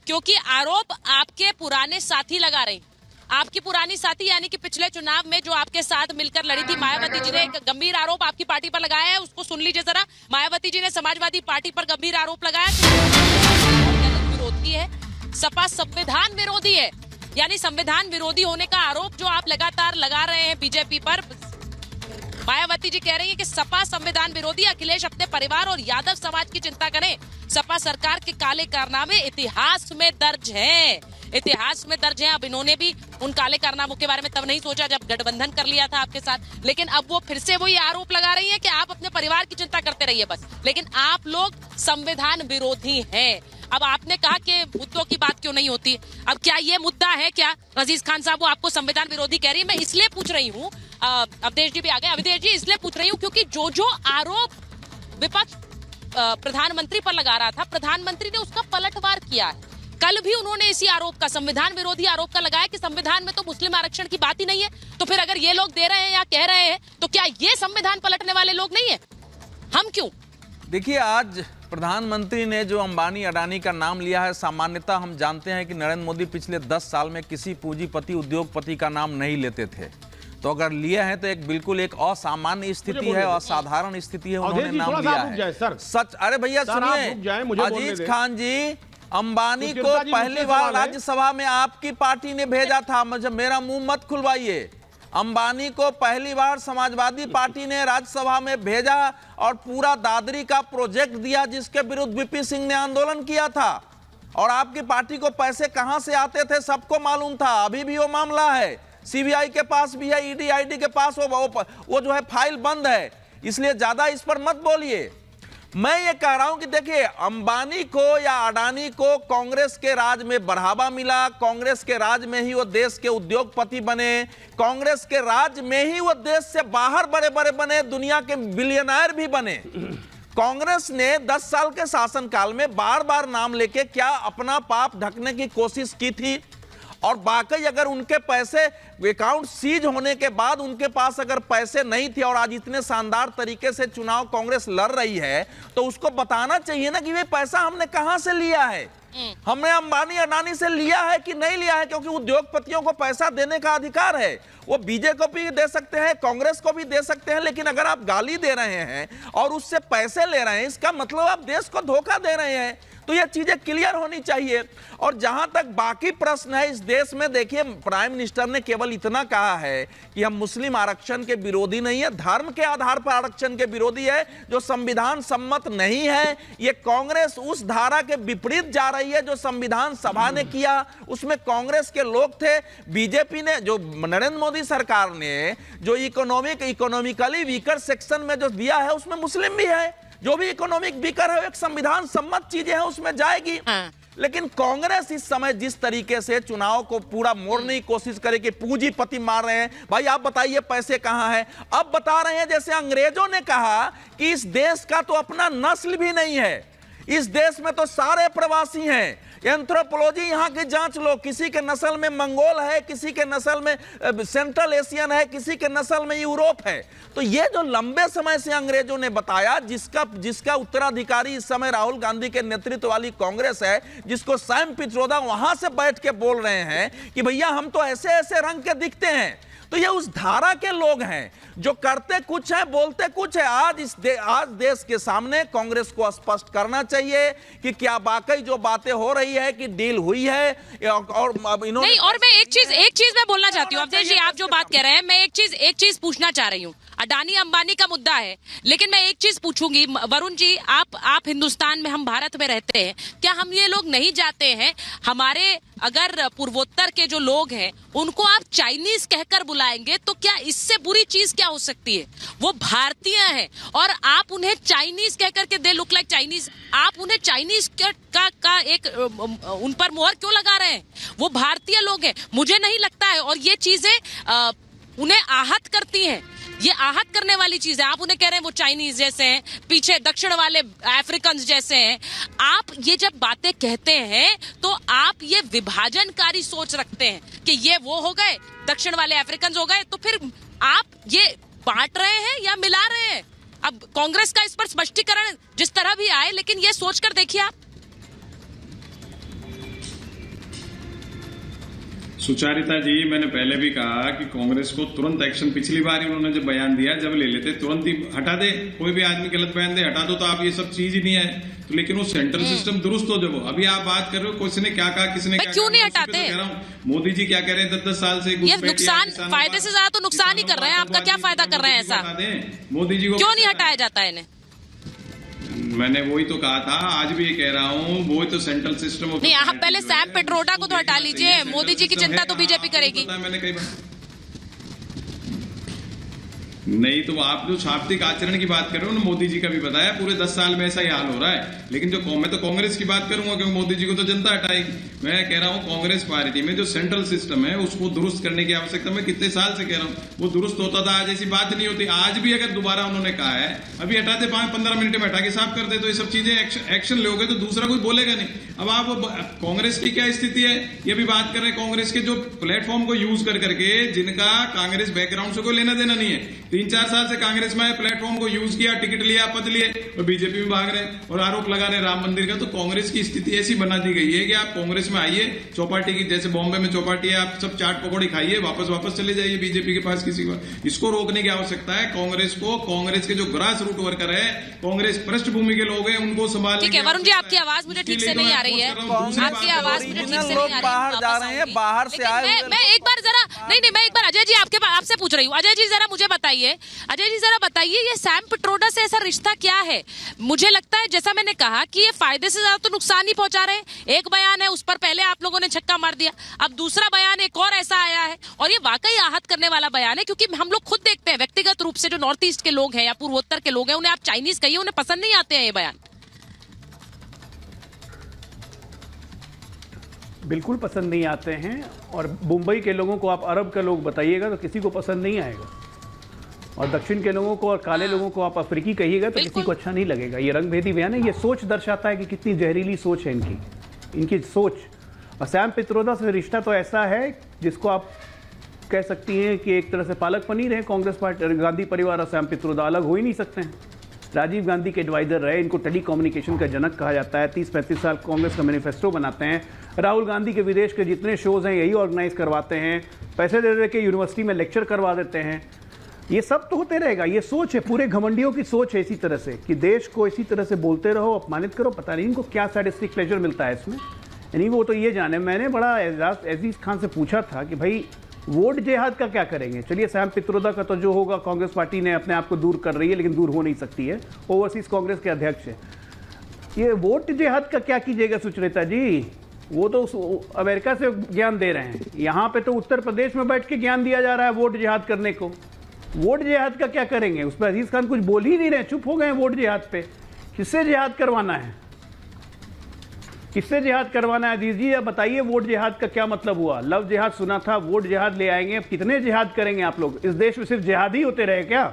क्योंकि आरोप आपके पुराने साथी लगा रहे हैं। आपकी पुरानी साथी यानी कि पिछले चुनाव में जो आपके साथ मिलकर लड़ी थी मायावती जी ने एक गंभीर आरोप आपकी पार्टी पर लगाया है, उसको सुन लीजिए जरा। मायावती जी ने समाजवादी पार्टी पर गंभीर आरोप लगाया विरोधी है, सपा संविधान विरोधी है, यानी संविधान विरोधी होने का आरोप जो आप लगातार लगा रहे हैं बीजेपी पर। मायावती जी कह रही है कि सपा संविधान विरोधी, अखिलेश अपने परिवार और यादव समाज की चिंता करें। सपा सरकार के काले कारनामे इतिहास में दर्ज हैं, इतिहास में दर्ज हैं। अब इन्होंने भी उन काले कारनामों के बारे में तब नहीं सोचा जब गठबंधन कर लिया था आपके साथ, लेकिन अब वो फिर से वही आरोप लगा रही है कि आप अपने परिवार की चिंता करते रहिए बस, लेकिन आप लोग संविधान विरोधी हैं। अब आपने कहा कि मुद्दों की बात क्यों नहीं होती, अब क्या ये मुद्दा है क्या? अजीज खान साहब वो आपको संविधान विरोधी कह रही है। मैं इसलिए पूछ रही हूँ, अवधेश जी भी आ गए, अवधेश जी इसलिए पूछ रही हूँ क्योंकि जो आरोप विपक्ष प्रधानमंत्री पर लगा रहा था, प्रधानमंत्री ने उसका पलटवार किया है। कल भी उन्होंने इसी आरोप का, संविधान विरोधी आरोप का लगाया कि संविधान में तो मुस्लिम आरक्षण की बात ही नहीं है। तो फिर अगर ये लोग दे रहे हैं या कह रहे हैं तो क्या ये संविधान पलटने वाले लोग नहीं है? हम क्यों? देखिए, आज प्रधानमंत्री ने जो अंबानी अडानी का नाम लिया है, सामान्यतः हम जानते हैं कि नरेंद्र मोदी पिछले 10 साल में किसी पूंजीपति उद्योगपति का नाम नहीं लेते थे। तो अगर लिया है तो एक बिल्कुल एक असामान्य स्थिति है, असाधारण स्थिति है, उन्होंने नाम लिया है। सच, अरे भैया सुनिए, अजीज खान जी, अंबानी को पहली बार राज्यसभा में आपकी पार्टी ने भेजा था। मुझे मेरा मुंह मत खुलवाइए। अंबानी को पहली बार समाजवादी पार्टी ने राज्यसभा में भेजा और पूरा दादरी का प्रोजेक्ट दिया जिसके विरुद्ध वीपी सिंह ने आंदोलन किया था। और आपकी पार्टी को पैसे कहां से आते थे सबको मालूम था। अभी भी वो मामला है, सीबीआई के पास भी है, ईडी आईडी के पास वो जो है फाइल बंद है। इसलिए ज्यादा इस पर मत बोलिए। मैं ये कह रहा हूं कि देखिए, अंबानी को या अडानी को कांग्रेस के राज में बढ़ावा मिला, कांग्रेस के राज में ही वो देश के उद्योगपति बने, कांग्रेस के राज में ही वो देश से बाहर बड़े बड़े बने, दुनिया के बिलियनर भी बने। कांग्रेस ने 10 साल के शासनकाल में बार बार नाम लेके क्या अपना पाप ढकने की कोशिश की थी? और बाकी अगर उनके पैसे अकाउंट सीज होने के बाद उनके पास अगर पैसे नहीं थे और आज इतने शानदार तरीके से चुनाव कांग्रेस लड़ रही है, तो उसको बताना चाहिए ना कि ये पैसा हमने कहां से लिया है। हमने अंबानी अडानी से लिया है कि नहीं लिया है, क्योंकि उद्योगपतियों को पैसा देने का अधिकार है। वो बीजेपी को भी दे सकते हैं, कांग्रेस को भी दे सकते हैं, लेकिन अगर आप गाली दे रहे हैं और उससे पैसे ले रहे हैं, इसका मतलब आप देश को धोखा दे रहे हैं। तो ये चीजें क्लियर होनी चाहिए। और जहां तक बाकी प्रश्न है इस देश में, देखिए, प्राइम मिनिस्टर ने केवल इतना कहा है कि हम मुस्लिम आरक्षण के विरोधी नहीं है, धर्म के आधार पर आरक्षण के विरोधी है जो संविधान सम्मत नहीं है। ये कांग्रेस उस धारा के विपरीत जा रही है जो संविधान सभा ने किया, उसमें कांग्रेस के लोग थे। बीजेपी ने, जो नरेंद्र मोदी सरकार ने जो इकोनॉमिकली वीकर सेक्शन में जो दिया है उसमें मुस्लिम भी है। जो भी इकोनॉमिक वीकर है एक संविधान सम्मत चीजें हैं उसमें जाएगी। लेकिन कांग्रेस इस समय जिस तरीके से चुनाव को पूरा मोड़ने की कोशिश करे कि पूंजीपति मार रहे हैं, भाई आप बताइए पैसे कहां हैं? अब बता रहे हैं जैसे अंग्रेजों ने कहा कि इस देश का तो अपना नस्ल भी नहीं है, इस देश में तो सारे प्रवासी हैं। एंथ्रोपोलॉजी यहाँ की जांच लो, किसी के नस्ल में मंगोल है, किसी के नस्ल में सेंट्रल एशियन है, किसी के नस्ल में यूरोप है। तो ये जो लंबे समय से अंग्रेजों ने बताया, जिसका उत्तराधिकारी इस समय राहुल गांधी के नेतृत्व वाली कांग्रेस है, जिसको सैम पित्रोदा वहां से बैठ के बोल रहे हैं कि भैया हम तो ऐसे ऐसे रंग के दिखते हैं। तो ये उस धारा के लोग हैं जो करते कुछ है बोलते कुछ है। आज देश के सामने कांग्रेस को स्पष्ट करना चाहिए कि क्या वाकई जो बातें हो रही है कि डील हुई है और इन्होंने नहीं। और मैं एक चीज मैं बोलना चाहती हूँ अवधेश जी, आप जो बात कह रहे हैं, मैं एक चीज पूछना चाह रही हूँ। अडानी अंबानी का मुद्दा है, लेकिन मैं एक चीज पूछूंगी वरुण जी, आप हिंदुस्तान में, हम भारत में रहते हैं, क्या हम ये लोग नहीं जाते हैं? हमारे अगर पूर्वोत्तर के जो लोग हैं उनको आप चाइनीज कहकर बुलाएंगे तो क्या इससे बुरी चीज क्या हो सकती है? वो भारतीय हैं और आप उन्हें चाइनीज कहकर के, दे लुक लाइक चाइनीज, आप उन्हें चाइनीज का एक उन पर मोहर क्यों लगा रहे हैं? वो भारतीय लोग हैं, मुझे नहीं लगता है। और ये चीजें उन्हें आहत करती हैं, ये आहत करने वाली चीज है। आप उन्हें कह रहे हैं वो चाइनीज जैसे हैं, पीछे दक्षिण वाले अफ्रीकन जैसे हैं। आप ये जब बातें कहते हैं तो आप ये विभाजनकारी सोच रखते हैं कि ये वो हो गए, दक्षिण वाले अफ्रीकन हो गए, तो फिर आप ये बांट रहे हैं या मिला रहे हैं? अब कांग्रेस का इस पर स्पष्टीकरण जिस तरह भी आए, लेकिन ये सोचकर देखिए आप। सुचारिता जी, मैंने पहले भी कहा कि कांग्रेस को तुरंत एक्शन, पिछली बार उन्होंने जब बयान दिया जब ले लेते तुरंत ही हटा दे, कोई भी आदमी गलत बयान दे हटा दो, तो आप ये सब चीज ही नहीं है तो। लेकिन वो सेंट्रल सिस्टम दुरुस्त हो जब अभी आप बात कर रहे हो किसने क्या कहा किसने क्या क्यों नहीं कहा, हटाते? कह रहा हूं मोदी जी क्या कह रहे हैं 10-10 साल से ये नुकसान, फायदे से ज्यादा तो नुकसान ही कर रहे हैं। आपका क्या फायदा कर रहे हैं ऐसा? मोदी जी को क्यों नहीं हटाया जाता है इन्हें? मैंने वही तो कहा था, आज भी ये कह रहा हूँ, वो तो सेंट्रल सिस्टम नहीं, आप पहले सैम पेट्रोडा को तो हटा लीजिए, मोदी जी की चिंता तो बीजेपी करेगी। मैंने कई बार नहीं, तो आप जो शाब्दिक आचरण की बात कर रहे हो ना, मोदी जी का भी बताया पूरे 10 साल में ऐसा ही हाल हो रहा है। लेकिन जो मैं तो कांग्रेस की बात करूंगा क्योंकि मोदी जी को तो जनता हटाएगी। मैं कह रहा हूं कांग्रेस पार्टी में जो सेंट्रल सिस्टम है उसको दुरुस्त करने की आवश्यकता, मैं कितने साल से कह रहा हूं, वो दुरुस्त होता था, आज ऐसी बात नहीं होती। आज भी अगर दोबारा उन्होंने कहा है अभी हटा दे, 5-15 मिनट में हटा के साफ कर दे, तो ये सब चीजें एक्शन लोगे तो दूसरा कोई बोलेगा नहीं। अब आप कांग्रेस की क्या स्थिति है ये भी बात कर रहे हैं, कांग्रेस के जो प्लेटफॉर्म को यूज कर करके जिनका कांग्रेस बैकग्राउंड से कोई लेना देना नहीं है, 3-4 साल से कांग्रेस में प्लेटफॉर्म को यूज किया, टिकट लिया, पद लिए और बीजेपी में भाग रहे हैं और आरोप लगा रहे राम मंदिर का। तो कांग्रेस की स्थिति ऐसी बना दी गई है कि आप कांग्रेस में आइए, चौपाटी की जैसे बॉम्बे में चौपाटी है, आप सब चाट पकौड़ी खाइए, वापस चले जाइए बीजेपी के पास किसी को। इसको रोकने की आवश्यकता है कांग्रेस को। कांग्रेस के जो ग्रास रूट वर्कर है, कांग्रेस पृष्ठभूमि के लोग हैं, उनको संभालने। ठीक है वरुण जी, आपकी आवाज मुझे ठीक से नहीं आ रही है, आपकी आवाज मुझे ठीक से नहीं आ रही है। बाहर जा रहे हैं, बाहर से आए। मैं एक बार जरा नहीं, मैं एक बार अजय जी आपसे पूछ रही हूँ। अजय जी जरा मुझे बताइए, ये सैम पेट्रोडा से ऐसा रिश्ता क्या है? मुझे लगता है जैसा मैंने कहा कि ये फायदे से ज्यादा तो नुकसान ही पहुंचा रहे हैं। एक बयान है, उस पर पहले आप लोगों ने छक्का मार दिया, अब दूसरा बयान एक और ऐसा आया है और ये वाकई आहत करने वाला बयान है, क्योंकि हम लोग खुद देखते हैं व्यक्तिगत रूप से जो नॉर्थ ईस्ट के लोग हैं या पूर्वोत्तर के लोग हैं, उन्हें आप चाइनीज कहिए, उन्हें पसंद नहीं आते हैं ये बयान। बिल्कुल पसंद नहीं आते हैं, और मुंबई के लोगों को आप अरब का लोग बताइएगा तो किसी को पसंद नहीं आएगा, और दक्षिण के लोगों को और काले लोगों को आप अफ्रीकी कहिएगा तो किसी को अच्छा नहीं लगेगा। ये रंगभेदी बयान है, ये सोच दर्शाता है कि कितनी जहरीली सोच है इनकी सोच। और सैम पित्रोदा से रिश्ता तो ऐसा है जिसको आप कह सकती हैं कि एक तरह से पालक पनीर है। कांग्रेस पार्टी, गांधी परिवार और सैम पित्रोदा अलग हो ही नहीं सकते हैं। राजीव गांधी के एडवाइजर रहे, इनको टेली कम्युनिकेशन का जनक कहा जाता है। 30-35 साल कांग्रेस का मैनिफेस्टो बनाते हैं। राहुल गांधी के विदेश के जितने शोज हैं यही ऑर्गेनाइज करवाते हैं, पैसे दे दे के यूनिवर्सिटी में लेक्चर करवा देते हैं। ये सब तो होते रहेगा। ये सोच है, पूरे घमंडियों की सोच है इसी तरह से कि देश को इसी तरह से बोलते रहो, अपमानित करो। पता नहीं इनको क्या सैडिस्टिक प्लेजर मिलता है इसमें, यानी वो तो ये जाने। मैंने बड़ा अजीज खान से पूछा था कि भाई वोट जिहाद का क्या करेंगे। चलिए सैम पित्रोदा का तो जो होगा, कांग्रेस पार्टी ने अपने आप को दूर कर रही है, लेकिन दूर हो नहीं सकती है, ओवरसीज कांग्रेस के अध्यक्ष है। ये वोट जिहाद का क्या कीजिएगा सुचरिता जी? वो तो अमेरिका से ज्ञान दे रहे हैं, यहाँ पे तो उत्तर प्रदेश में बैठ के ज्ञान दिया जा रहा है वोट जिहाद करने को। वोट जिहाद का क्या करेंगे? उस पर अजीज खान कुछ बोल ही नहीं रहे, चुप हो गए वोट जिहाद पे। किससे जिहाद करवाना है, किससे जिहाद करवाना है अजीज जी? अब बताइए वोट जिहाद का क्या मतलब हुआ? लव जिहाद सुना था, वोट जिहाद ले आएंगे। अब कितने जिहाद करेंगे आप लोग? इस देश में सिर्फ जिहाद ही होते रहे क्या?